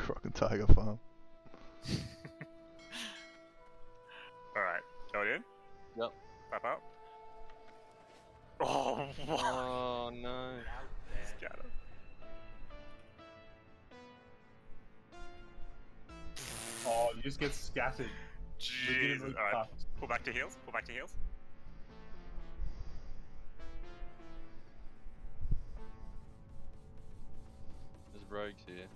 Croc and Tiger Farm. Alright, going in. Yep. Pop out. Oh, what? Oh no. Scatter. Oh, you just get scattered. Jesus. Legitimately Alright, cuffed. pull back to heals. Pull back to heals. There's rogues here.